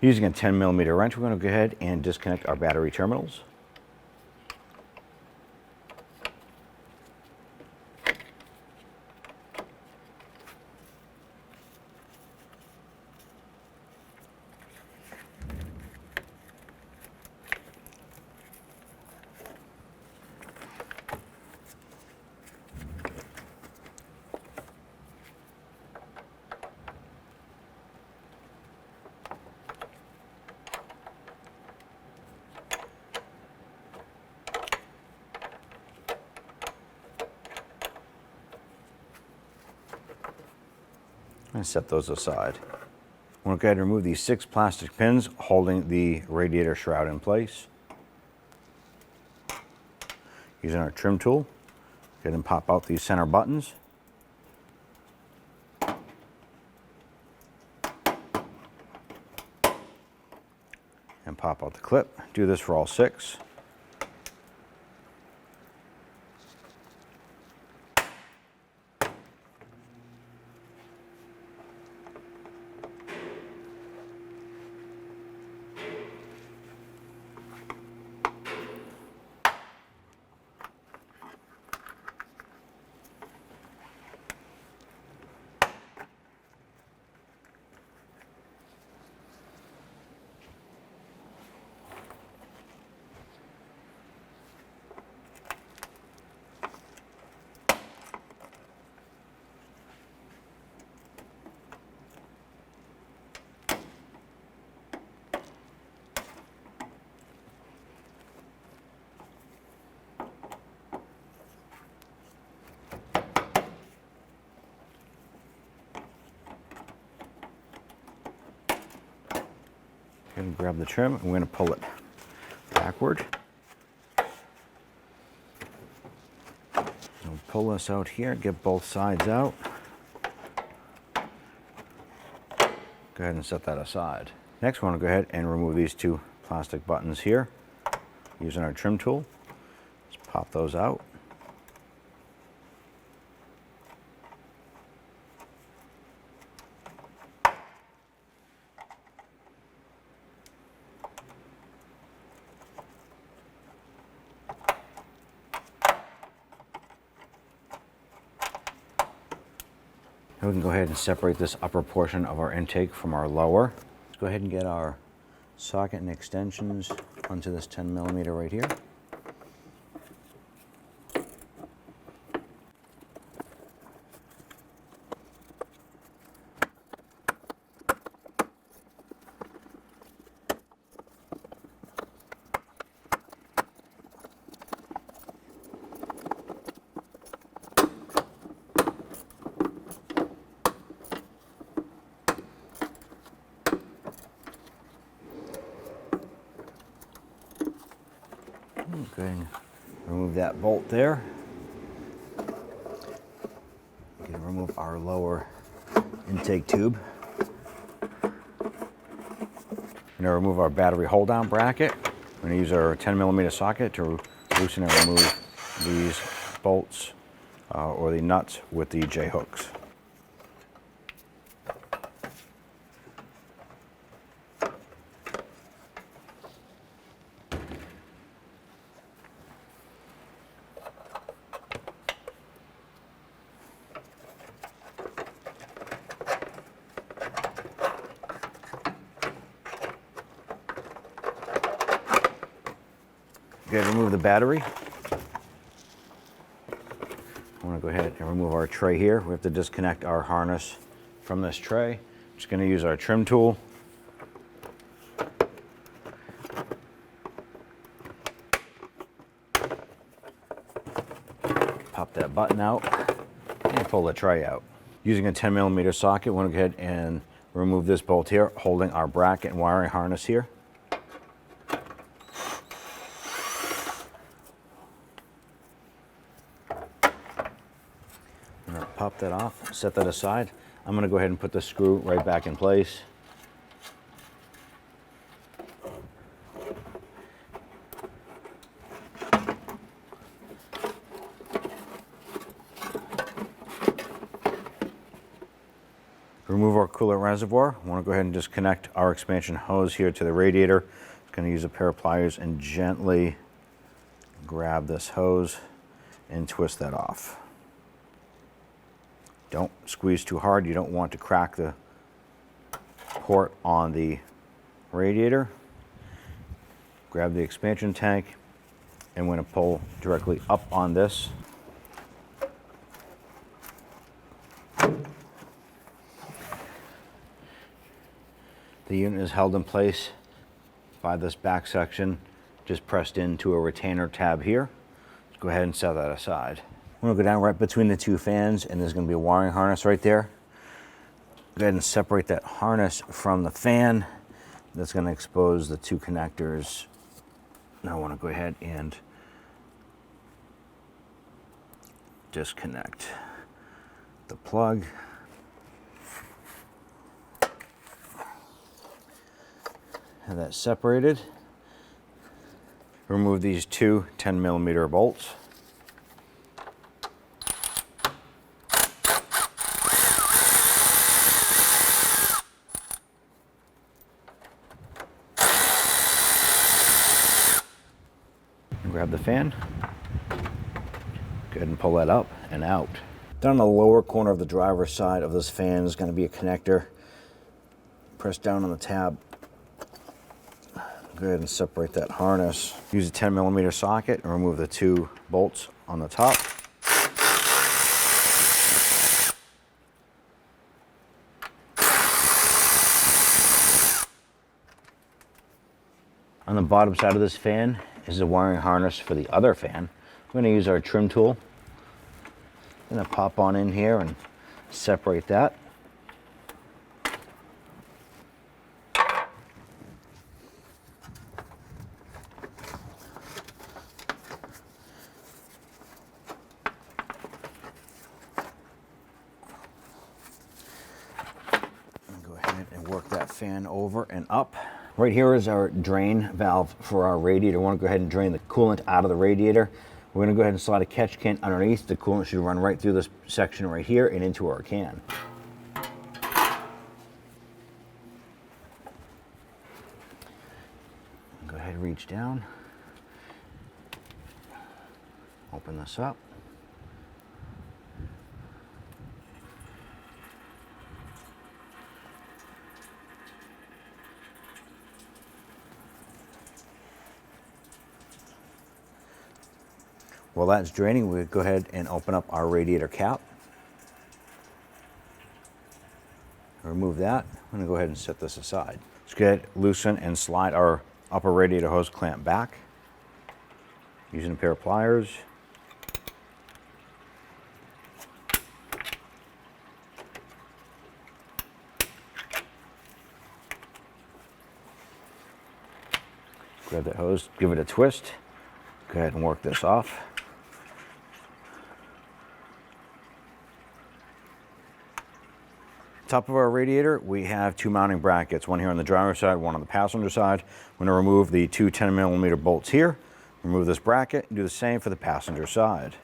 Using a 10mm wrench, we're going to go ahead and disconnect our battery terminals. And set those aside. I'm going to go ahead and remove these 6 plastic pins holding the radiator shroud in place. Using our trim tool, go ahead and pop out these center buttons. And pop out the clip. Do this for all 6. And grab the trim, and we're going to pull it backward. We'll pull this out here, get both sides out. Go ahead and set that aside. Next, we want to go ahead and remove these 2 plastic buttons here using our trim tool. Just pop those out. We can go ahead and separate this upper portion of our intake from our lower. Let's go ahead and get our socket and extensions onto this 10mm right here. Go ahead and remove that bolt there. We can remove our lower intake tube. We're going to remove our battery hold-down bracket. We're going to use our 10mm socket to loosen and remove these bolts or the nuts with the J-hooks. Go ahead and remove the battery. I want to go ahead and remove our tray here. We have to disconnect our harness from this tray. I'm just going to use our trim tool. Pop that button out and pull the tray out. Using a 10mm socket, we want to go ahead and remove this bolt here, holding our bracket and wiring harness here. Pop that off, set that aside. I'm going to go ahead and put the screw right back in place. remove our coolant reservoir. I want to go ahead and disconnect our expansion hose here to the radiator. I'm going to use a pair of pliers and gently grab this hose and twist that off. Don't squeeze too hard. You don't want to crack the port on the radiator. Grab the expansion tank, and we're going to pull directly up on this. The unit is held in place by this back section, just pressed into a retainer tab here. Let's go ahead and set that aside. I'm going to go down right between the two fans, and there's going to be a wiring harness right there. Go ahead and separate that harness from the fan. That's going to expose the two connectors. Now I want to go ahead and disconnect the plug. Have that separated. Remove these two 10mm bolts. Grab the fan. Go ahead and pull that up and out. Down in the lower corner of the driver's side of this fan is going to be a connector. Press down on the tab. Go ahead and separate that harness. Use a 10mm socket and remove the two bolts on the top. On the bottom side of this fan is the wiring harness for the other fan. We're going to use our trim tool. I'm going to pop on in here and separate that. Go ahead and work that fan over and up. Right here is our drain valve for our radiator. We want to go ahead and drain the coolant out of the radiator. We're going to go ahead and slide a catch can underneath. The coolant should run right through this section right here and into our can. Go ahead and reach down. Open this up. While that's draining, we'll go ahead and open up our radiator cap. Remove that. I'm going to go ahead and set this aside. Let's go ahead, loosen and slide our upper radiator hose clamp back using a pair of pliers. Grab that hose, give it a twist. Go ahead and work this off. Top of our radiator, we have two mounting brackets, one here on the driver's side, one on the passenger side. I'm going to remove the two 10mm bolts here, remove this bracket, and do the same for the passenger side.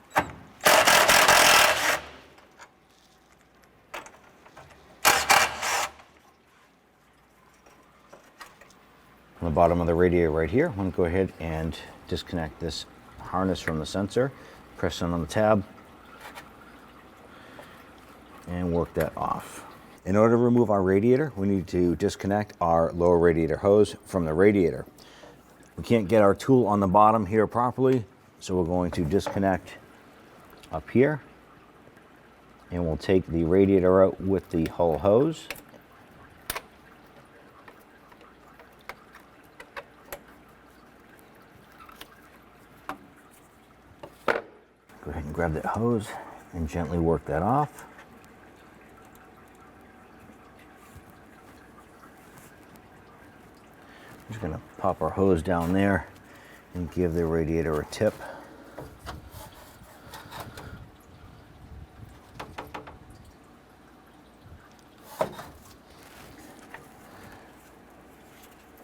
On the bottom of the radiator right here, I'm going to go ahead and disconnect this harness from the sensor, press down on the tab, and work that off. In order to remove our radiator, we need to disconnect our lower radiator hose from the radiator. We can't get our tool on the bottom here properly, so we're going to disconnect up here, and we'll take the radiator out with the whole hose. Go ahead and grab that hose and gently work that off. I'm just going to pop our hose down there and give the radiator a tip. At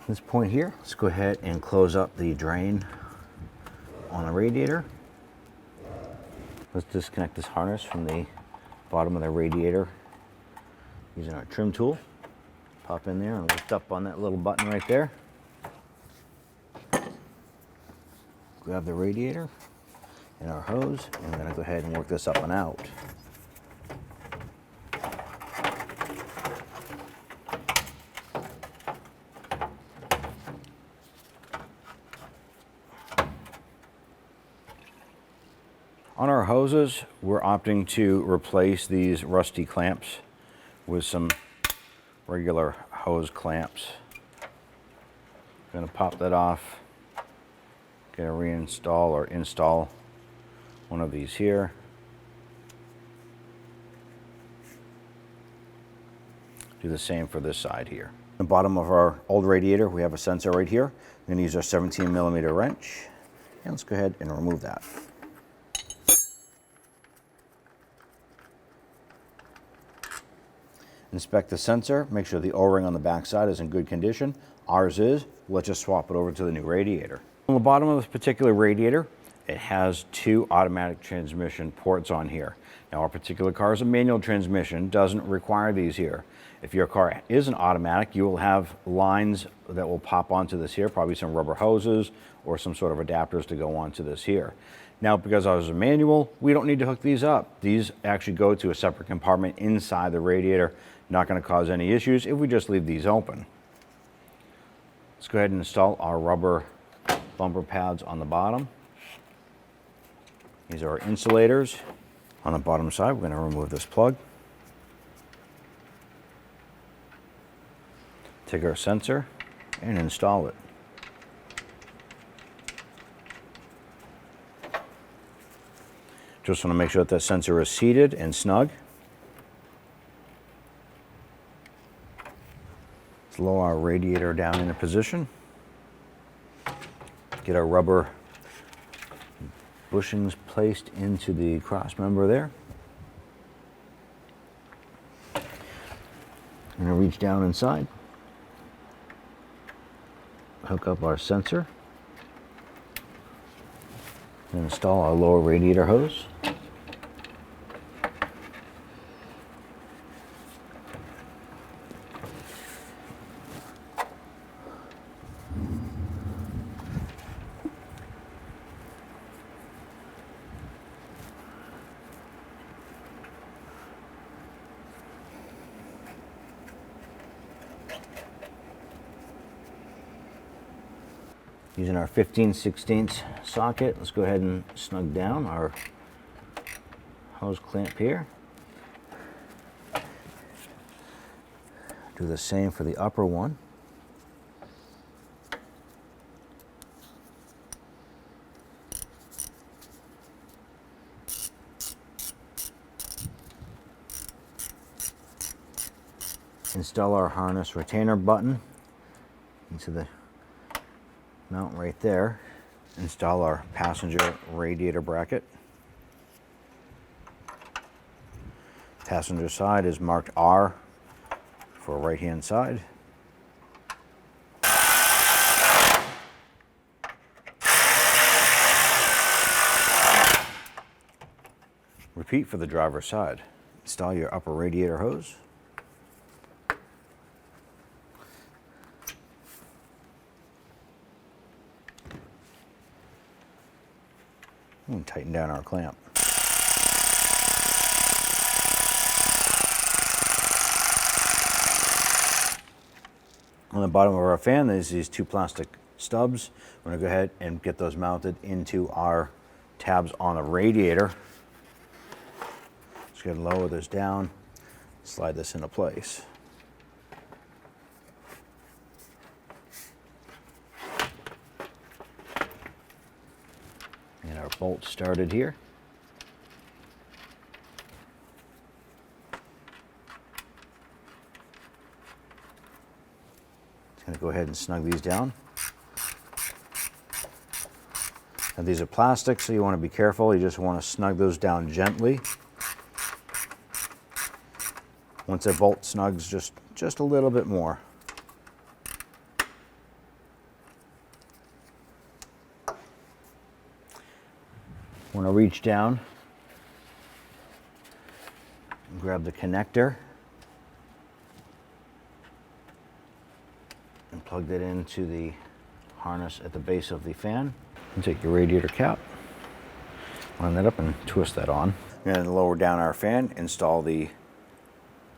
this point here, let's go ahead and close up the drain on the radiator. Let's disconnect this harness from the bottom of the radiator Using our trim tool, pop in there and lift up on that little button right there. Grab the radiator and our hose, and we're going to go ahead and work this up and out. On our hoses, we're opting to replace these rusty clamps with some regular hose clamps. I'm going to pop that off, going to reinstall or install one of these here. Do the same for this side here. The bottom of our old radiator, we have a sensor right here. We're going to use our 17mm wrench, and let's go ahead and remove that. Inspect the sensor, make sure the O-ring on the back side is in good condition. Ours is. Let's just swap it over to the new radiator. On the bottom of this particular radiator, it has 2 automatic transmission ports on here. Now our particular car is a manual transmission, doesn't require these here. If your car is an automatic, you will have lines that will pop onto this here, probably some rubber hoses or some sort of adapters to go onto this here. Now, because ours is a manual, we don't need to hook these up. These actually go to a separate compartment inside the radiator. Not going to cause any issues if we just leave these open. Let's go ahead and install our rubber bumper pads on the bottom. These are our insulators. On the bottom side, we're going to remove this plug. Take our sensor and install it. Just want to make sure that the sensor is seated and snug. Let's lower our radiator down into position. Get our rubber bushings placed into the cross member there. I'm going to reach down inside, hook up our sensor, and install our lower radiator hose. Using our 15/16 socket, let's go ahead and snug down our hose clamp here. Do the same for the upper one. Install our harness retainer button into the mount right there. Install our passenger radiator bracket. Passenger side is marked R for right hand side. Repeat for the driver's side. Install your upper radiator hose. And tighten down our clamp. On the bottom of our fan, there's these 2 plastic stubs. We're going to go ahead and get those mounted into our tabs on the radiator. Just going to lower this down, slide this into place. And our bolt started here. Just going to go ahead and snug these down. Now these are plastic, so you want to be careful. You just want to snug those down gently. Once a bolt snugs just a little bit more. Want to reach down and grab the connector Plug that into the harness at the base of the fan. And take your radiator cap, line that up and twist that on. And lower down our fan, install the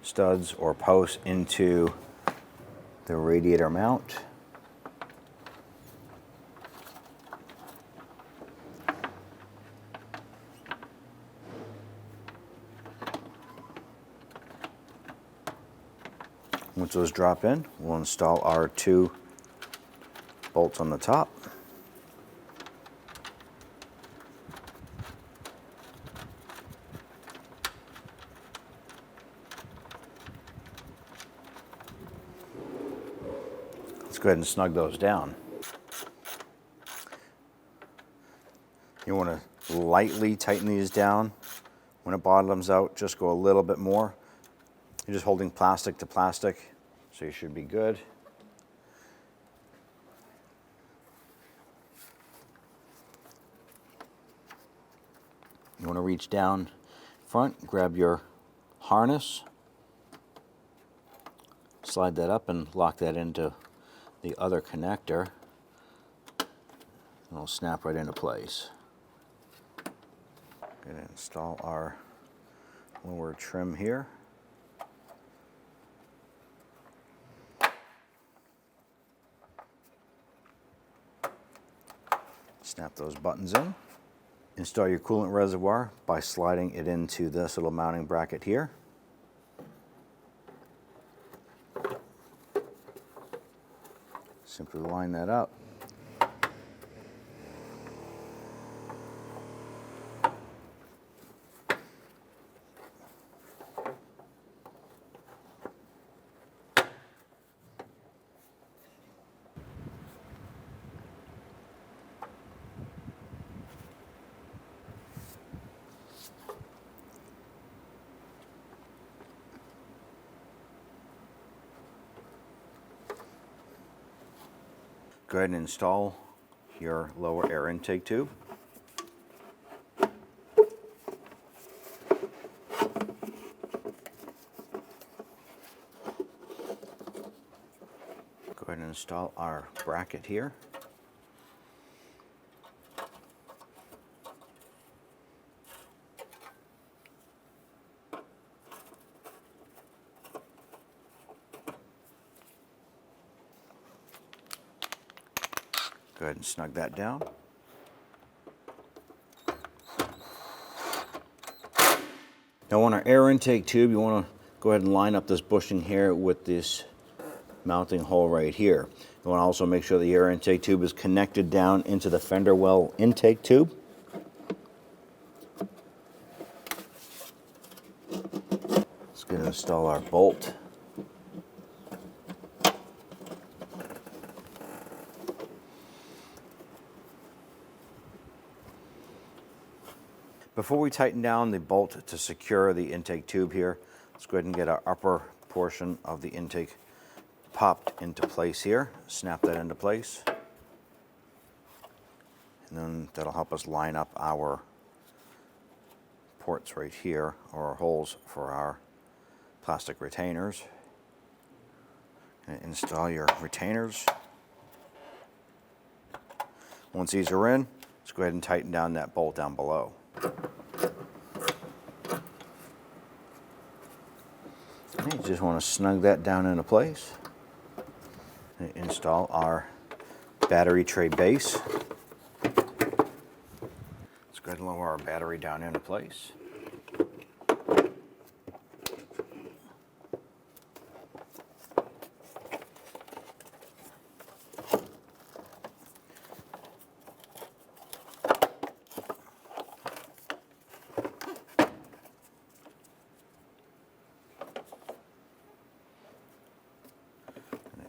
studs or posts into the radiator mount. Once those drop in, we'll install our 2 bolts on the top. Let's go ahead and snug those down. You want to lightly tighten these down. When it bottoms out, just go a little bit more. You're just holding plastic to plastic, so you should be good. You want to reach down front, grab your harness, slide that up and lock that into the other connector. It'll snap right into place. Going to install our lower trim here. Snap those buttons in. Install your coolant reservoir by sliding it into this little mounting bracket here. Simply line that up. Go ahead and install your lower air intake tube. Go ahead and install our bracket here. Go ahead and snug that down. Now on our air intake tube, you want to go ahead and line up this bushing here with this mounting hole right here. You want to also make sure the air intake tube is connected down into the fender well intake tube. Let's go ahead and install our bolt. Before we tighten down the bolt to secure the intake tube here, let's go ahead and get our upper portion of the intake popped into place here. Snap that into place. And then that'll help us line up our ports right here, or our holes for our plastic retainers. And install your retainers. Once these are in, let's go ahead and tighten down that bolt down below. Okay, you just want to snug that down into place. And install our battery tray base. Let's go ahead and lower our battery down into place.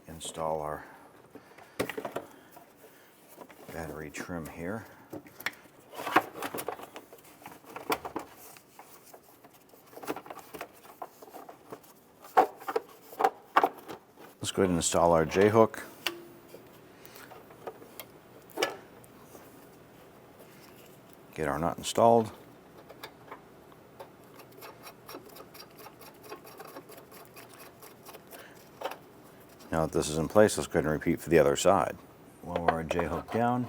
Install our battery trim here. Let's go ahead and install our J-hook. Get our nut installed. Now that this is in place, let's go ahead and repeat for the other side. Lower our J-hook down.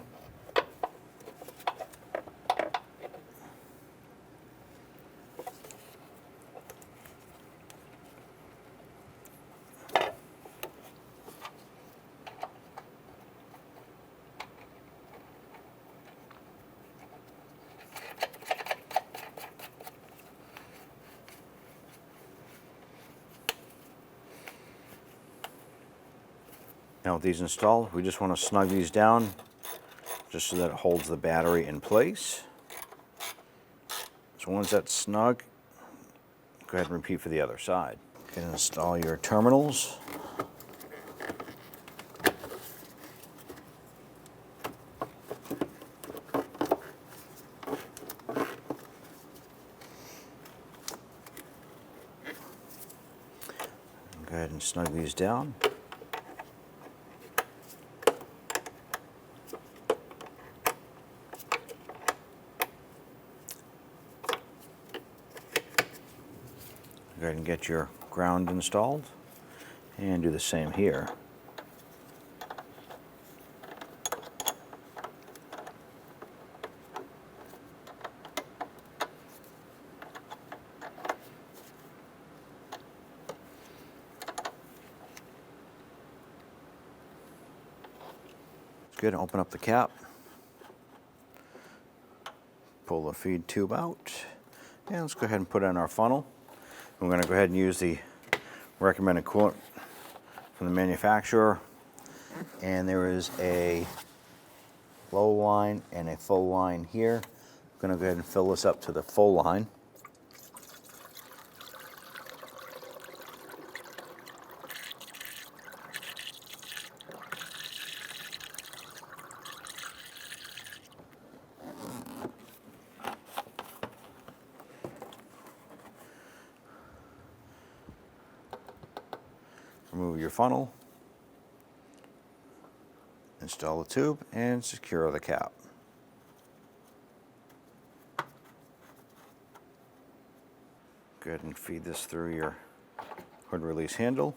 Now with these installed, we just want to snug these down just so that it holds the battery in place. So once that's snug, go ahead and repeat for the other side. You can install your terminals. Go ahead and snug these down. Go ahead and get your ground installed and do the same here. It's good. Open up the cap, pull the feed tube out, and let's go ahead and put in our funnel. We're going to go ahead and use the recommended coolant from the manufacturer, and there is a low line and a full line here. I'm going to go ahead and fill this up to the full line. Remove your funnel, install the tube, and secure the cap. Go ahead and feed this through your hood release handle.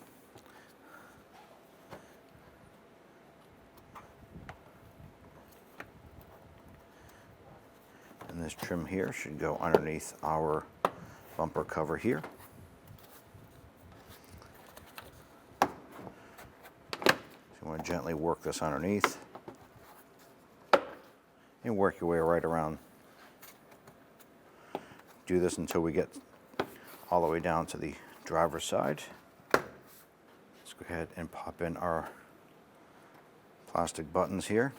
And this trim here should go underneath our bumper cover here. You want to gently work this underneath and work your way right around. Do this until we get all the way down to the driver's side. Let's go ahead and pop in our plastic buttons here.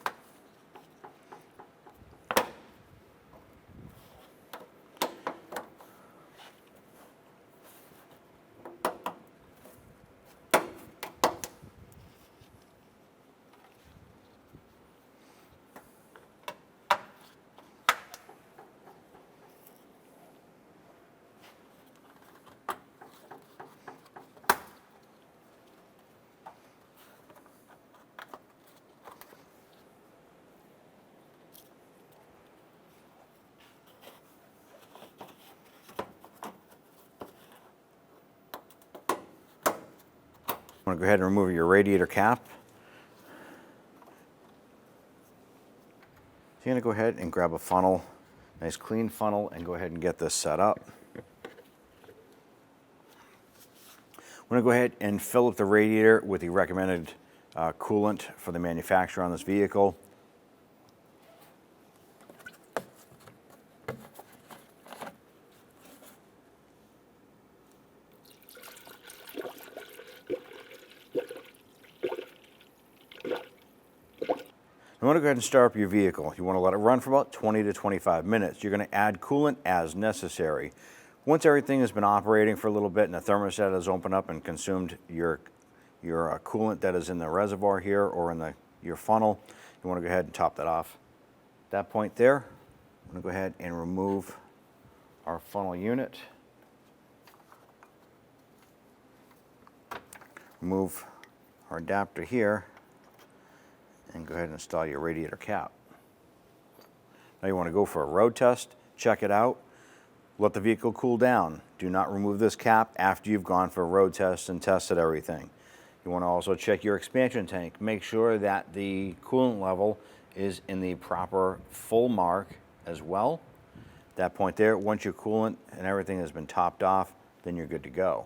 I'm going to go ahead and remove your radiator cap. So you're going to go ahead and grab a funnel, nice clean funnel, and go ahead and get this set up. I'm going to go ahead and fill up the radiator with the recommended coolant for the manufacturer on this vehicle. You want to go ahead and start up your vehicle. You want to let it run for about 20 to 25 minutes. You're going to add coolant as necessary. Once everything has been operating for a little bit and the thermostat has opened up and consumed your coolant that is in the reservoir here or in your funnel, you want to go ahead and top that off. At that point there, I'm going to go ahead and remove our funnel unit. Remove our adapter here. And go ahead and install your radiator cap. Now you want to go for a road test, check it out, let the vehicle cool down. Do not remove this cap after you've gone for a road test and tested everything. You want to also check your expansion tank. Make sure that the coolant level is in the proper full mark as well. At that point there, once your coolant and everything has been topped off, then you're good to go.